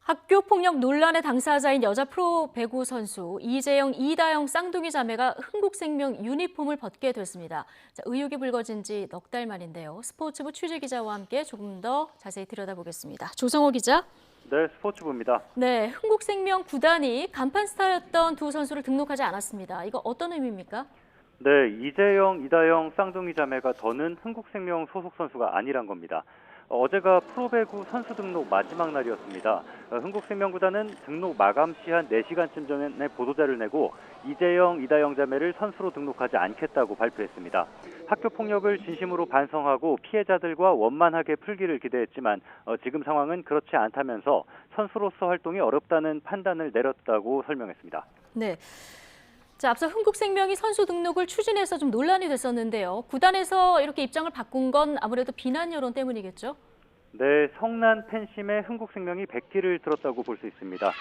학교 폭력 논란의 당사자인 여자 프로 배구 선수 이재영, 이다영 쌍둥이 자매가 흥국생명 유니폼을 벗게 됐습니다. 의혹이 불거진 지 넉 달 만인데요. 스포츠부 취재기자와 함께 조금 더 자세히 들여다보겠습니다. 조성호 기자. 네, 스포츠부입니다. 네, 흥국생명 구단이 간판 스타였던 두 선수를 등록하지 않았습니다. 이거 어떤 의미입니까? 네, 이재영, 이다영 쌍둥이 자매가 더는 흥국생명 소속 선수가 아니란 겁니다. 어제가 프로배구 선수 등록 마지막 날이었습니다. 흥국생명구단은 등록 마감 시 한 4시간쯤 전에 보도자를 내고 이재영, 이다영 자매를 선수로 등록하지 않겠다고 발표했습니다. 학교 폭력을 진심으로 반성하고 피해자들과 원만하게 풀기를 기대했지만 지금 상황은 그렇지 않다면서 선수로서 활동이 어렵다는 판단을 내렸다고 설명했습니다. 네. 자, 앞서 흥국생명이 선수 등록을 추진해서 좀 논란이 됐었는데요. 구단에서 이렇게 입장을 바꾼 건 아무래도 비난 여론 때문이겠죠? 네, 성난 팬심에 흥국생명이 백기를 들었다고 볼 수 있습니다.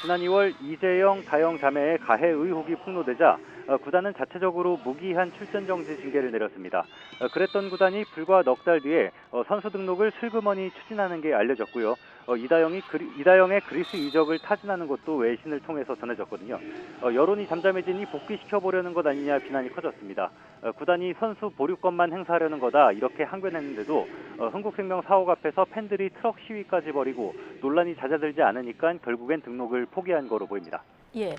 지난 2월 이재영, 다영 자매의 가해 의혹이 폭로되자 구단은 자체적으로 무기한 출전 정지 징계를 내렸습니다. 그랬던 구단이 불과 넉 달 뒤에 선수 등록을 슬그머니 추진하는 게 알려졌고요. 이다영의 그리스 이적을 타진하는 것도 외신을 통해서 전해졌거든요. 여론이 잠잠해지니 복귀시켜보려는 것 아니냐 비난이 커졌습니다. 구단이 선수 보류권만 행사하려는 거다 이렇게 항변했는데도 흥국생명 사옥 앞에서 팬들이 트럭 시위까지 벌이고 논란이 잦아들지 않으니까 결국엔 등록을 포기한 거로 보입니다. 예.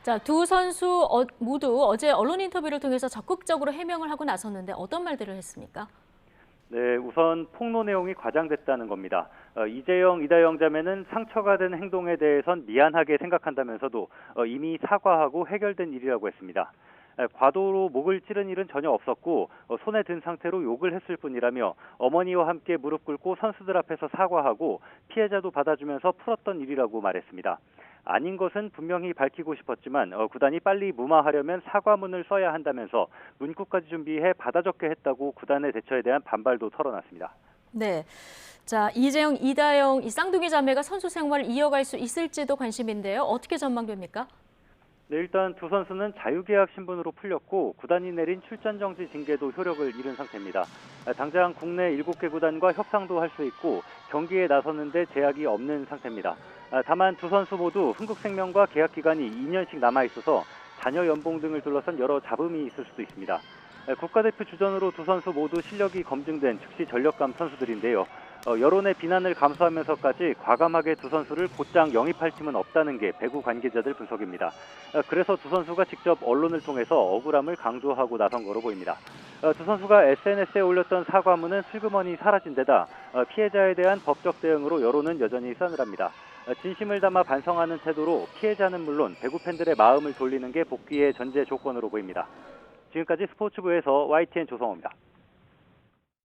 자, 두 선수 모두 어제 언론 인터뷰를 통해서 적극적으로 해명을 하고 나섰는데 어떤 말들을 했습니까? 네, 우선 폭로 내용이 과장됐다는 겁니다. 이재영, 이다영 자매는 상처가 된 행동에 대해선 미안하게 생각한다면서도 이미 사과하고 해결된 일이라고 했습니다. 과도로 목을 찌른 일은 전혀 없었고 손에 든 상태로 욕을 했을 뿐이라며 어머니와 함께 무릎 꿇고 선수들 앞에서 사과하고 피해자도 받아주면서 풀었던 일이라고 말했습니다. 아닌 것은 분명히 밝히고 싶었지만 구단이 빨리 무마하려면 사과문을 써야 한다면서 문구까지 준비해 받아 적게 했다고 구단의 대처에 대한 반발도 털어놨습니다. 네. 자, 이재영, 이다영 이 쌍둥이 자매가 선수 생활을 이어갈 수 있을지도 관심인데요. 어떻게 전망됩니까? 네, 일단 두 선수는 자유계약 신분으로 풀렸고 구단이 내린 출전 정지 징계도 효력을 잃은 상태입니다. 당장 국내 7개 구단과 협상도 할 수 있고 경기에 나서는데 제약이 없는 상태입니다. 다만 두 선수 모두 흥국생명과 계약 기간이 2년씩 남아있어서 자녀 연봉 등을 둘러싼 여러 잡음이 있을 수도 있습니다. 국가대표 주전으로 두 선수 모두 실력이 검증된 즉시 전력감 선수들인데요. 여론의 비난을 감수하면서까지 과감하게 두 선수를 곧장 영입할 팀은 없다는 게 배구 관계자들 분석입니다. 그래서 두 선수가 직접 언론을 통해서 억울함을 강조하고 나선 거로 보입니다. 두 선수가 SNS에 올렸던 사과문은 슬그머니 사라진 데다 피해자에 대한 법적 대응으로 여론은 여전히 싸늘합니다. 진심을 담아 반성하는 태도로 피해자는 물론 배구 팬들의 마음을 돌리는 게 복귀의 전제 조건으로 보입니다. 지금까지 스포츠부에서 YTN 조성호입니다.